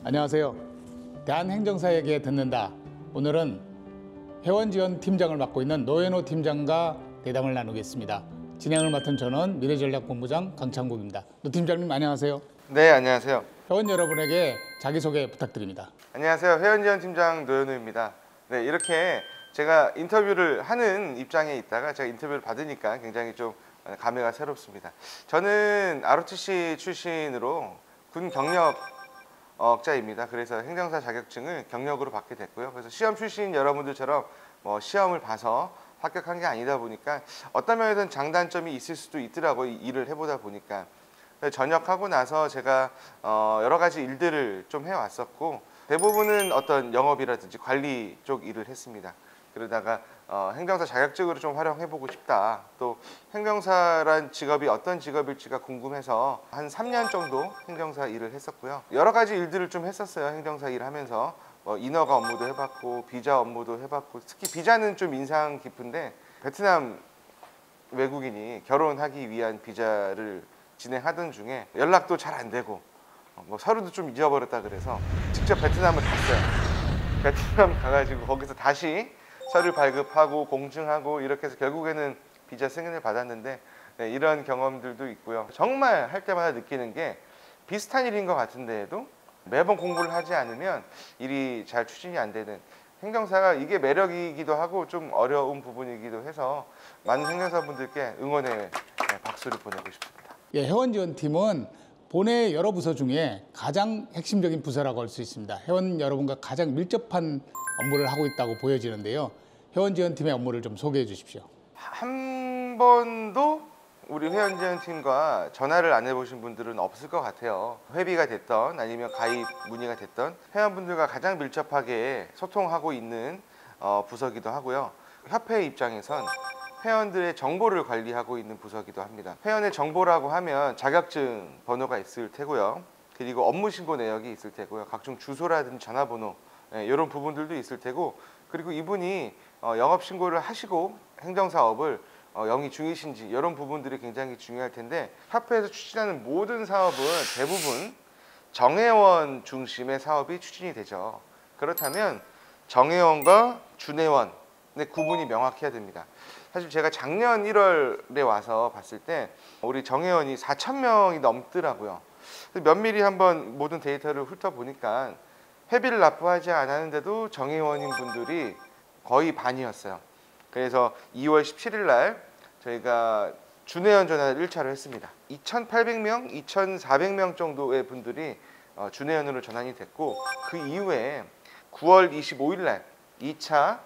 안녕하세요. 대한행정사에게 듣는다. 오늘은 회원지원 팀장을 맡고 있는 노현호 팀장과 대담을 나누겠습니다. 진행을 맡은 저는 미래전략본부장 강창국입니다. 노 팀장님 안녕하세요. 네, 안녕하세요. 회원 여러분에게 자기소개 부탁드립니다. 안녕하세요. 회원지원팀장 노현우입니다. 네, 이렇게 제가 인터뷰를 하는 입장에 있다가 제가 인터뷰를 받으니까 굉장히 좀 감회가 새롭습니다. 저는 ROTC 출신으로 군 경력자입니다. 그래서 행정사 자격증을 경력으로 받게 됐고요. 그래서 시험 출신 여러분들처럼 시험을 봐서 합격한 게 아니다 보니까 어떤 면에서는 장단점이 있을 수도 있더라고요. 일을 해보다 보니까. 전역하고 나서 제가 여러 가지 일들을 좀 해왔었고 대부분은 어떤 영업이라든지 관리 쪽 일을 했습니다. 그러다가 행정사 자격증으로 좀 활용해보고 싶다. 또 행정사란 직업이 어떤 직업일지가 궁금해서 한 3년 정도 행정사 일을 했었고요. 여러 가지 일들을 좀 했었어요. 행정사 일을 하면서 인허가 업무도 해봤고 비자 업무도 해봤고 특히 비자는 좀 인상 깊은데 베트남 외국인이 결혼하기 위한 비자를 진행하던 중에 연락도 잘 안 되고 서류도 좀 잊어버렸다 그래서 직접 베트남을 갔어요. 베트남 가가지고 거기서 다시 서류 발급하고 공증하고 이렇게 해서 결국에는 비자 승인을 받았는데 네, 이런 경험들도 있고요. 정말 할 때마다 느끼는 게 비슷한 일인 것 같은데도 매번 공부를 하지 않으면 일이 잘 추진이 안 되는 행정사가 이게 매력이기도 하고 좀 어려운 부분이기도 해서 많은 행정사분들께 응원의 박수를 보내고 싶습니다. 예, 회원지원팀은 본회 여러 부서 중에 가장 핵심적인 부서라고 할 수 있습니다. 회원 여러분과 가장 밀접한 업무를 하고 있다고 보여지는데요. 회원지원팀의 업무를 좀 소개해 주십시오. 한 번도 우리 회원지원팀과 전화를 안 해보신 분들은 없을 것 같아요. 회비가 됐던 아니면 가입 문의가 됐던 회원분들과 가장 밀접하게 소통하고 있는 부서기도 하고요. 협회 입장에선 회원들의 정보를 관리하고 있는 부서기도 합니다. 회원의 정보라고 하면 자격증 번호가 있을 테고요. 그리고 업무 신고 내역이 있을 테고요. 각종 주소라든지 전화번호 이런 부분들도 있을 테고 그리고 이분이 영업 신고를 하시고 행정사업을 영위 중이신지 이런 부분들이 굉장히 중요할 텐데 협회에서 추진하는 모든 사업은 대부분 정회원 중심의 사업이 추진이 되죠. 그렇다면 정회원과 준회원의 구분이 명확해야 됩니다. 사실 제가 작년 1월에 와서 봤을 때 우리 정회원이 4,000명이 넘더라고요. 면밀히 한번 모든 데이터를 훑어보니까 회비를 납부하지 않았는데도 정회원인 분들이 거의 반이었어요. 그래서 2월 17일 날 저희가 준회원 전환을 1차로 했습니다. 2,800명, 2,400명 정도의 분들이 준회원으로 전환이 됐고 그 이후에 9월 25일 날 2차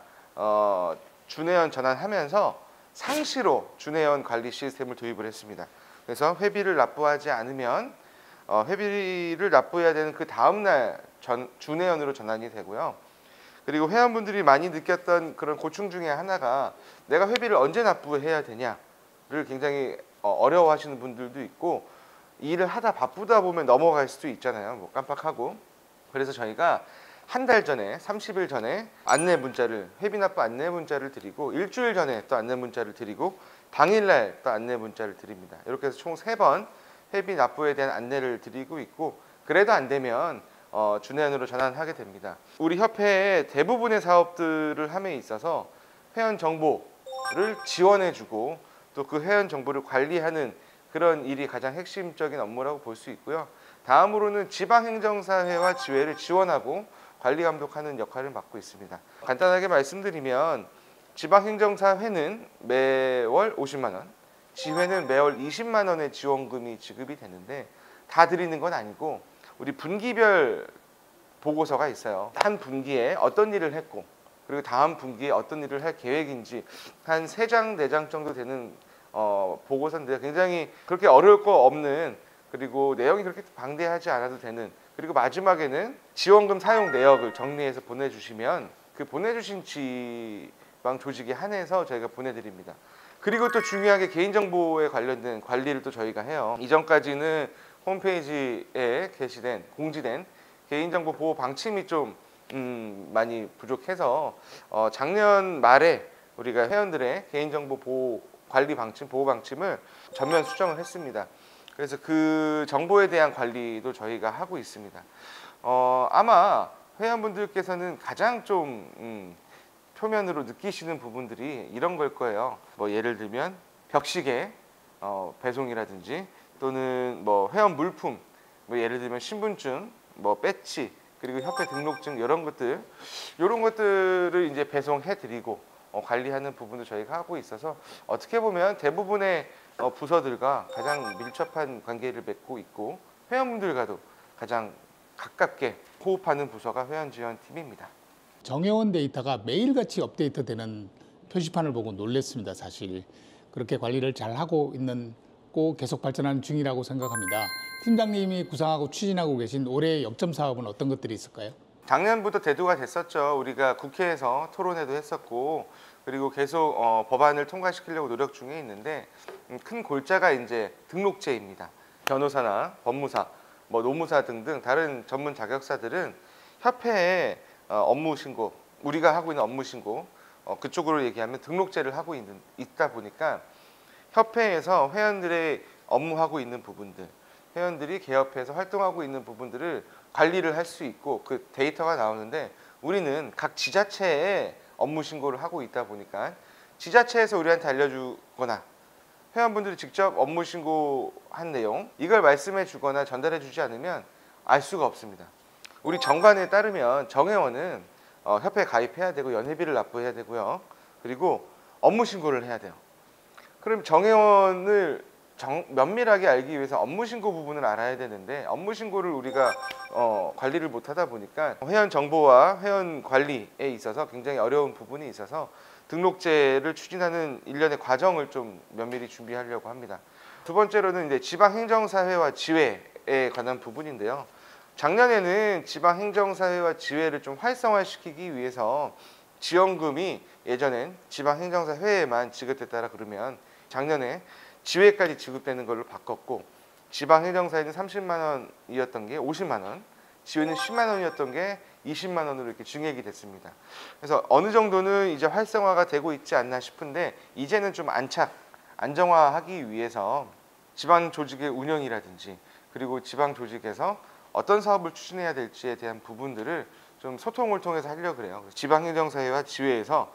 준회원 전환하면서 상시로 준회원 관리 시스템을 도입을 했습니다. 그래서 회비를 납부하지 않으면 회비를 납부해야 되는 그 다음날 준회원으로 전환이 되고요. 그리고 회원분들이 많이 느꼈던 그런 고충 중에 하나가 내가 회비를 언제 납부해야 되냐를 굉장히 어려워하시는 분들도 있고 일을 하다 바쁘다 보면 넘어갈 수도 있잖아요. 깜빡하고. 그래서 저희가 한 달 전에 30일 전에 안내 문자를 회비 납부 안내 문자를 드리고 일주일 전에 또 안내 문자를 드리고 당일날 또 안내 문자를 드립니다. 이렇게 해서 총 3번 회비 납부에 대한 안내를 드리고 있고 그래도 안 되면 준회원으로 전환하게 됩니다. 우리 협회의 대부분의 사업들을 함에 있어서 회원 정보를 지원해주고 또 그 회원 정보를 관리하는 그런 일이 가장 핵심적인 업무라고 볼 수 있고요. 다음으로는 지방행정사회와 지회를 지원하고 관리 감독하는 역할을 맡고 있습니다. 간단하게 말씀드리면 지방행정사회는 매월 50만 원, 지회는 매월 20만 원의 지원금이 지급이 되는데 다 드리는 건 아니고 우리 분기별 보고서가 있어요. 한 분기에 어떤 일을 했고 그리고 다음 분기에 어떤 일을 할 계획인지 한 3장, 4장 정도 되는 보고서인데 굉장히 그렇게 어려울 거 없는 그리고 내용이 그렇게 방대하지 않아도 되는 그리고 마지막에는 지원금 사용 내역을 정리해서 보내주시면 그 보내주신 지방 조직에 한해서 저희가 보내드립니다. 그리고 또 중요하게 개인정보에 관련된 관리를 또 저희가 해요. 이전까지는 홈페이지에 게시된 공지된 개인정보 보호 방침이 좀 많이 부족해서 작년 말에 우리가 회원들의 개인정보 보호 관리 방침, 보호 방침을 전면 수정을 했습니다. 그래서 그 정보에 대한 관리도 저희가 하고 있습니다. 아마 회원분들께서는 가장 좀 표면으로 느끼시는 부분들이 이런 걸 거예요. 뭐 예를 들면 벽시계 배송이라든지 또는 뭐 회원 물품, 뭐 예를 들면 신분증, 뭐 배지, 그리고 협회 등록증 이런 것들을 이제 배송해 드리고 관리하는 부분도 저희가 하고 있어서 어떻게 보면 대부분의 부서들과 가장 밀접한 관계를 맺고 있고 회원분들과도 가장 가깝게 호흡하는 부서가 회원지원팀입니다. 정회원 데이터가 매일같이 업데이트되는 표시판을 보고 놀랐습니다. 사실 그렇게 관리를 잘 하고 있는 고 계속 발전하는 중이라고 생각합니다. 팀장님이 구상하고 추진하고 계신 올해의 역점 사업은 어떤 것들이 있을까요? 작년부터 대두가 됐었죠. 우리가 국회에서 토론회도 했었고 그리고 계속 법안을 통과시키려고 노력 중에 있는데 큰 골자가 이제 등록제입니다. 변호사나 법무사, 뭐 노무사 등등 다른 전문 자격사들은 협회에 업무 신고, 우리가 하고 있는 업무 신고 그쪽으로 얘기하면 등록제를 하고 있다 보니까 협회에서 회원들의 업무하고 있는 부분들, 회원들이 개업해서 활동하고 있는 부분들을 관리를 할 수 있고 그 데이터가 나오는데 우리는 각 지자체에 업무 신고를 하고 있다 보니까 지자체에서 우리한테 알려주거나 회원분들이 직접 업무 신고한 내용 이걸 말씀해 주거나 전달해 주지 않으면 알 수가 없습니다. 우리 정관에 따르면 정회원은 협회에 가입해야 되고 연회비를 납부해야 되고요. 그리고 업무 신고를 해야 돼요. 그럼 정회원을 면밀하게 알기 위해서 업무 신고 부분을 알아야 되는데 업무 신고를 우리가 관리를 못하다 보니까 회원 정보와 회원 관리에 있어서 굉장히 어려운 부분이 있어서 등록제를 추진하는 일련의 과정을 좀 면밀히 준비하려고 합니다. 두 번째로는 이제 지방행정사회와 지회에 관한 부분인데요. 작년에는 지방행정사회와 지회를 좀 활성화시키기 위해서 지원금이 예전엔 지방행정사회에만 지급됐다라 그러면 작년에 지회까지 지급되는 걸로 바꿨고 지방행정사회는 30만 원이었던 게 50만 원, 지회는 10만 원이었던 게 20만 원으로 이렇게 증액이 됐습니다. 그래서 어느 정도는 이제 활성화가 되고 있지 않나 싶은데 이제는 좀 안정화하기 위해서 지방 조직의 운영이라든지 그리고 지방 조직에서 어떤 사업을 추진해야 될지에 대한 부분들을 좀 소통을 통해서 하려고 그래요. 지방행정사회와 지회에서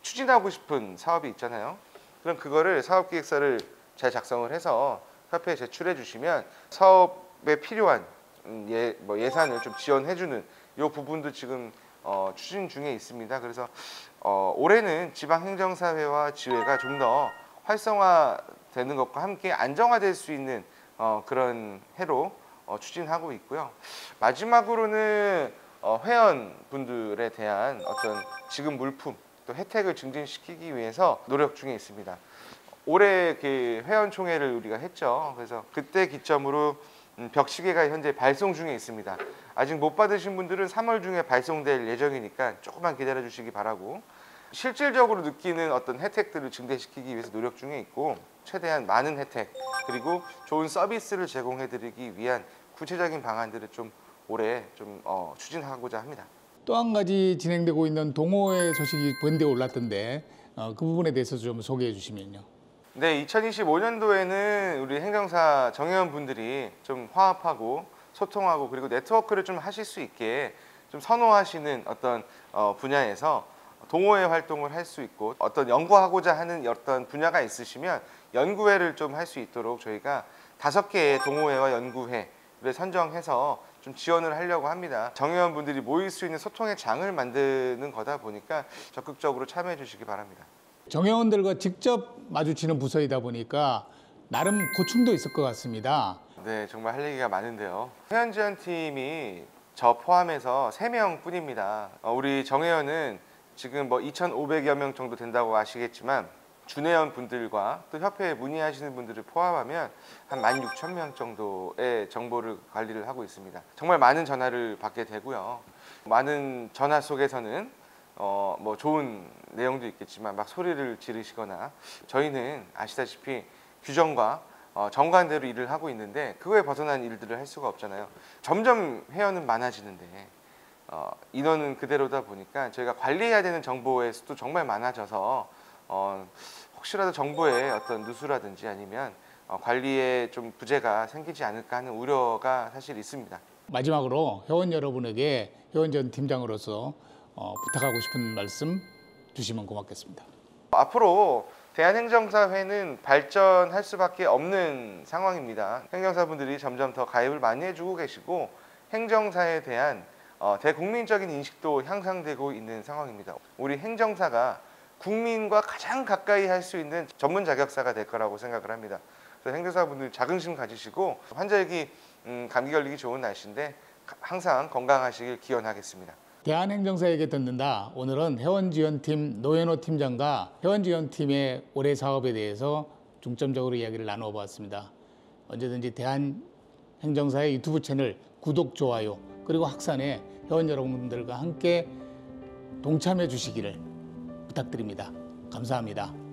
추진하고 싶은 사업이 있잖아요. 그럼 그거를 사업기획서를 잘 작성을 해서 협회에 제출해 주시면 사업에 필요한 예산을 좀 지원해주는 이 부분도 지금 추진 중에 있습니다. 그래서 올해는 지방행정사회와 지회가 좀 더 활성화되는 것과 함께 안정화될 수 있는 그런 해로 추진하고 있고요. 마지막으로는 회원분들에 대한 어떤 지급 물품 또 혜택을 증진시키기 위해서 노력 중에 있습니다. 올해 그 회원총회를 우리가 했죠. 그래서 그때 기점으로 벽시계가 현재 발송 중에 있습니다. 아직 못 받으신 분들은 3월 중에 발송될 예정이니까 조금만 기다려 주시기 바라고 실질적으로 느끼는 어떤 혜택들을 증대시키기 위해서 노력 중에 있고 최대한 많은 혜택 그리고 좋은 서비스를 제공해 드리기 위한 구체적인 방안들을 좀 올해 좀 추진하고자 합니다. 또 한 가지 진행되고 있는 동호회 소식이 본대에 올랐던데 그 부분에 대해서 좀 소개해 주시면요. 네, 2025년도에는 우리 행정사 정회원 분들이 좀 화합하고 소통하고 그리고 네트워크를 좀 하실 수 있게 좀 선호하시는 어떤 분야에서 동호회 활동을 할 수 있고 어떤 연구하고자 하는 어떤 분야가 있으시면 연구회를 좀 할 수 있도록 저희가 5개의 동호회와 연구회를 선정해서 좀 지원을 하려고 합니다. 정회원 분들이 모일 수 있는 소통의 장을 만드는 거다 보니까 적극적으로 참여해 주시기 바랍니다. 정회원들과 직접 마주치는 부서이다 보니까 나름 고충도 있을 것 같습니다. 네, 정말 할 얘기가 많은데요. 회원지원팀이 저 포함해서 3명 뿐입니다. 우리 정회원은 지금 뭐 2,500여 명 정도 된다고 아시겠지만 준회원 분들과 또 협회에 문의하시는 분들을 포함하면 한 16,000명 정도의 정보를 관리를 하고 있습니다. 정말 많은 전화를 받게 되고요. 많은 전화 속에서는 뭐 좋은 내용도 있겠지만 막 소리를 지르시거나 저희는 아시다시피 규정과 정관대로 일을 하고 있는데 그거에 벗어난 일들을 할 수가 없잖아요. 점점 회원은 많아지는데 인원은 그대로다 보니까 저희가 관리해야 되는 정보의 수도 정말 많아져서 혹시라도 정보에 어떤 누수라든지 아니면 관리에 좀 부재가 생기지 않을까 하는 우려가 사실 있습니다. 마지막으로 회원 여러분에게 회원지원 팀장으로서 부탁하고 싶은 말씀 주시면 고맙겠습니다. 앞으로 대한행정사회는 발전할 수밖에 없는 상황입니다. 행정사분들이 점점 더 가입을 많이 해주고 계시고 행정사에 대한 대국민적인 인식도 향상되고 있는 상황입니다. 우리 행정사가 국민과 가장 가까이 할 수 있는 전문 자격사가 될 거라고 생각을 합니다. 그래서 행정사분들 자긍심 가지시고 환절기 감기 걸리기 좋은 날씨인데 항상 건강하시길 기원하겠습니다. 대한행정사에게 듣는다. 오늘은 회원지원팀 노현호 팀장과 회원지원팀의 올해 사업에 대해서 중점적으로 이야기를 나누어 보았습니다. 언제든지 대한행정사의 유튜브 채널 구독, 좋아요 그리고 확산에 회원 여러분들과 함께 동참해 주시기를 부탁드립니다. 감사합니다.